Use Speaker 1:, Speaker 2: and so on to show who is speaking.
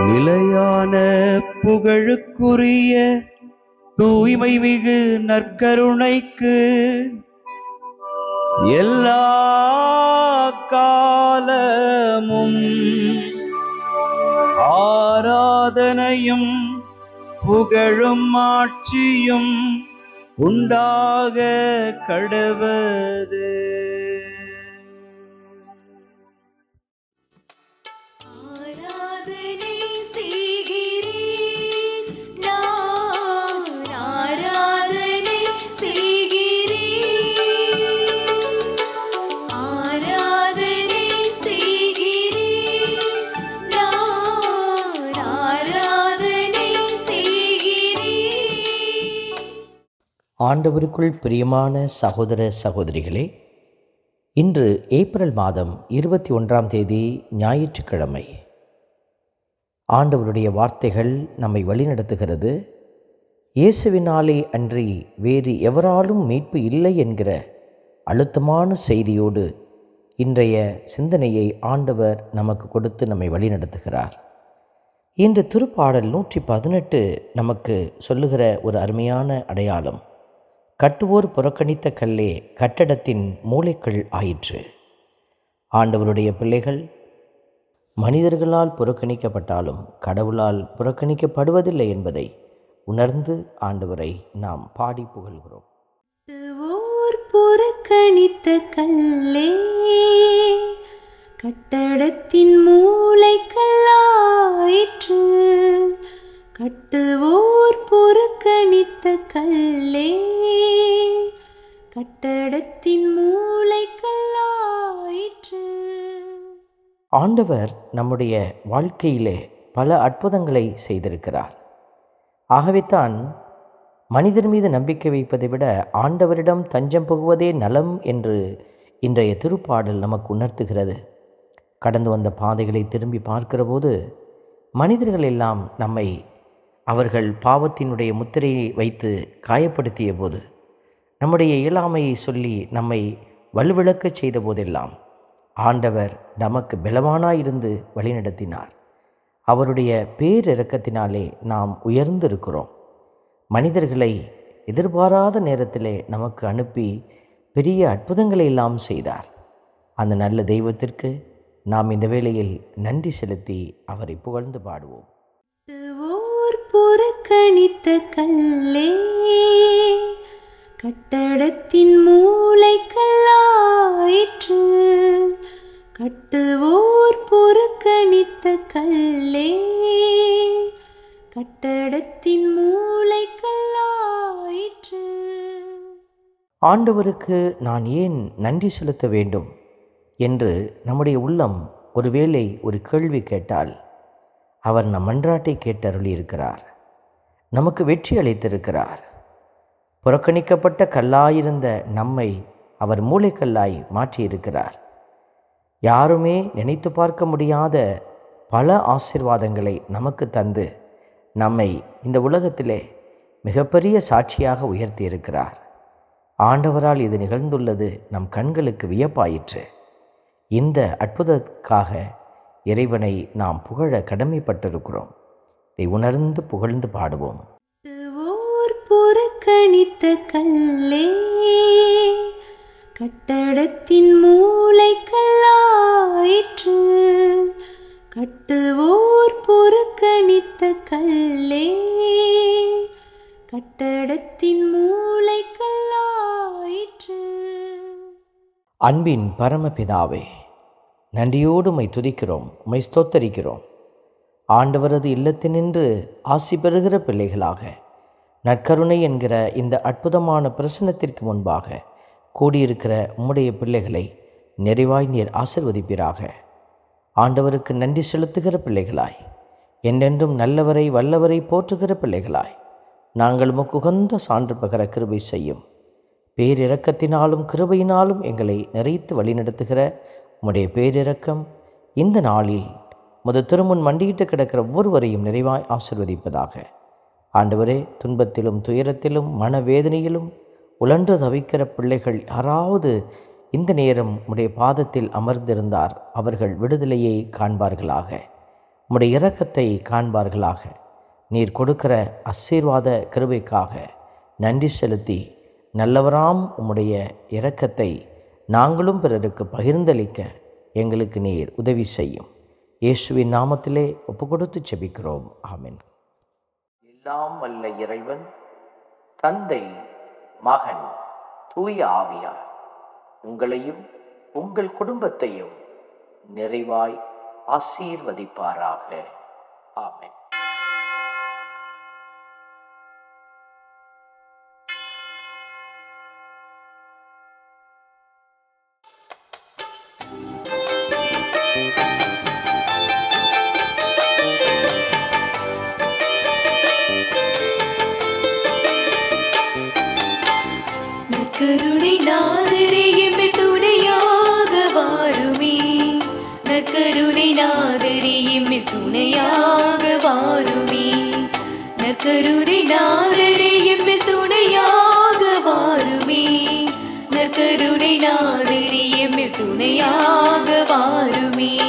Speaker 1: நிலையான புகழுக்குரிய தூய்மை மிகு நற்கருணைக்கு எல்லா காலமும் ஆராதனையும் புகழும் ஆட்சியும் உண்டாக கடவது.
Speaker 2: ஆண்டவருக்குள் பிரியமான சகோதர சகோதரிகளே, இன்று ஏப்ரல் மாதம் 21ஆம் தேதி ஞாயிற்றுக்கிழமை. ஆண்டவருடைய வார்த்தைகள் நம்மை வழிநடத்துகிறது. இயேசுவினாலே அன்றி வேறு எவராலும் மீட்பு இல்லை என்கிற அழுத்தமான செய்தியோடு இன்றைய சிந்தனையை ஆண்டவர் நமக்கு கொடுத்து நம்மை வழிநடத்துகிறார். இன்று திருப்பாடல் 118 நமக்கு சொல்லுகிற ஒரு அருமையான அடையாளம். கட்டுவோர் புறக்கணித்த கல்லே கட்டடத்தின் மூலைக்கல் ஆயிற்று. ஆண்டவருடைய பிள்ளைகள் மனிதர்களால் புறக்கணிக்கப்பட்டாலும் கடவுளால் புறக்கணிக்கப்படுவதில்லை என்பதை உணர்ந்து ஆண்டவரை நாம் பாடி புகழ்கிறோம்.
Speaker 3: புறக்கணித்த கல்லே கட்டடத்தின் மூலைக்கல்லாயிற்று. கட்டுவோர் புறக்கணித்த கல்லே கட்டடத்தின் மூலைக்கல்லாயிற்று.
Speaker 2: ஆண்டவர் நம்முடைய வாழ்க்கையிலே பல அற்புதங்களை செய்திருக்கிறார். ஆகவேத்தான் மனிதர் மீது நம்பிக்கை வைப்பதை விட ஆண்டவரிடம் தஞ்சம் புகுவதே நலம் என்று இன்றைய திருப்பாடல் நமக்கு உணர்த்துகிறது. கடந்து வந்த பாதைகளை திரும்பி பார்க்கிற போது மனிதர்கள் எல்லாம் நம்மை அவர்கள் பாவத்தினுடைய முத்திரையை வைத்து காயப்படுத்திய போது, நம்முடைய இயலாமையை சொல்லி நம்மை வலுவிழக்கச் செய்த போதெல்லாம் ஆண்டவர் நமக்கு பலவானாயிருந்து வழிநடத்தினார். அவருடைய பேரிரக்கத்தினாலே நாம் உயர்ந்திருக்கிறோம். மனிதர்களை எதிர்பாராத நேரத்திலே நமக்கு அனுப்பி பெரிய அற்புதங்களை எல்லாம் செய்தார். அந்த நல்ல தெய்வத்திற்கு நாம் இந்த வேளையில் நன்றி செலுத்தி அவரை புகழ்ந்து பாடுவோம்.
Speaker 3: புறக்கணித்த கல்லே கட்டடத்தின் மூலைக்கல்லாயிற்று. கட்டுவோர் புறக்கணித்த கல்லே கட்டடத்தின் மூலைக்கல்லாயிற்று.
Speaker 2: ஆண்டவருக்கு நான் ஏன் நன்றி செலுத்த வேண்டும் என்று நம்முடைய உள்ளம் ஒருவேளை ஒரு கேள்வி கேட்டால், அவர் நம் மன்றாட்டை கேட்டருளி இருக்கிறார். நமக்கு வெற்றி அளித்திருக்கிறார். புறக்கணிக்கப்பட்ட கல்லாயிருந்த நம்மை அவர் மூளைக்கல்லாய் மாற்றியிருக்கிறார். யாருமே நினைத்து பார்க்க முடியாத பல ஆசீர்வாதங்களை நமக்கு தந்து நம்மை இந்த உலகத்திலே மிகப்பெரிய சாட்சியாக உயர்த்தியிருக்கிறார். ஆண்டவரால் இது நிகழ்ந்துள்ளது நம் கண்களுக்கு வியப்பாயிற்று. இந்த அற்புதத்துக்காக இறைவனை நாம் புகழ கடமைப்பட்டிருக்கிறோம். இதை உணர்ந்து புகழ்ந்து பாடுவோம்.
Speaker 3: புறக்கணித்த கல்லே கட்டடத்தின் மூலைக்கல்லாயிற்று. கட்டுவோர் புறக்கணித்த கல்லே கட்டடத்தின் மூலைக்கல்லாயிற்று.
Speaker 2: அன்பின் பரமபிதாவே, நன்றியோடு உம்மை துதிக்கிறோம், உம்மை ஸ்தோத்தரிக்கிறோம். ஆண்டவரது இல்லத்தினின்று ஆசி பெறுகிற பிள்ளைகளாக நற்கருணை என்கிற இந்த அற்புதமான பிரசன்னத்திற்கு முன்பாக கூடியிருக்கிற உம்முடைய பிள்ளைகளை நிறைவாய் நீர் ஆசிர்வதிப்பீராக. ஆண்டவருக்கு நன்றி செலுத்துகிற பிள்ளைகளாய், என்றென்றும் நல்லவரை வல்லவரை போற்றுகிற பிள்ளைகளாய் நாங்கள் உமக்கு உகந்த சான்று பகர கிருபை செய்யும். பேரிரக்கத்தினாலும் கிருபையினாலும் எங்களை நிறைத்து வழிநடத்துகிற உம்முடைய பேரிரக்கம் இந்த நாளில் திருமுன் மண்டியிட்டு கிடக்கிற ஒவ்வொருவரையும் நிறைவாய் ஆசிர்வதிப்பதாக. ஆண்டவரே, துன்பத்திலும் துயரத்திலும் மனவேதனையிலும் உழன்று தவிக்கிற பிள்ளைகள் யாராவது இந்த நேரம் உம்முடைய பாதத்தில் அமர்ந்திருந்தார், அவர்கள் விடுதலையை காண்பார்களாக. உம்முடைய இரக்கத்தை காண்பார்களாக. நீர் கொடுக்கிற ஆசீர்வாத கிருபைக்காக நன்றி செலுத்தி நல்லவராம் உம்முடைய இரக்கத்தை நாங்களும் பிறருக்கு பகிர்ந்தளிக்க எங்களுக்கு நீர் உதவி செய்யும். இயேசுவின் நாமத்திலே ஒப்புக்கொடுத்து செபிக்கிறோம். ஆமென். எல்லாம் வல்ல இறைவன் தந்தை, மகன், தூய ஆவியார் உங்களையும் உங்கள் குடும்பத்தையும் நிறைவாய் ஆசீர்வதிப்பாராக. ஆமென்.
Speaker 4: நற்கருணை நாதரே எம்மில் துணையாக வாருமே. நற்கருணை நாதரே எம்மில் துணையாக வாருமே. நற்கருணை நாதரே எம்மில் துணையாக வாருமே. நற்கருணை நாதரே எம்மில் துணையாக வாருமே.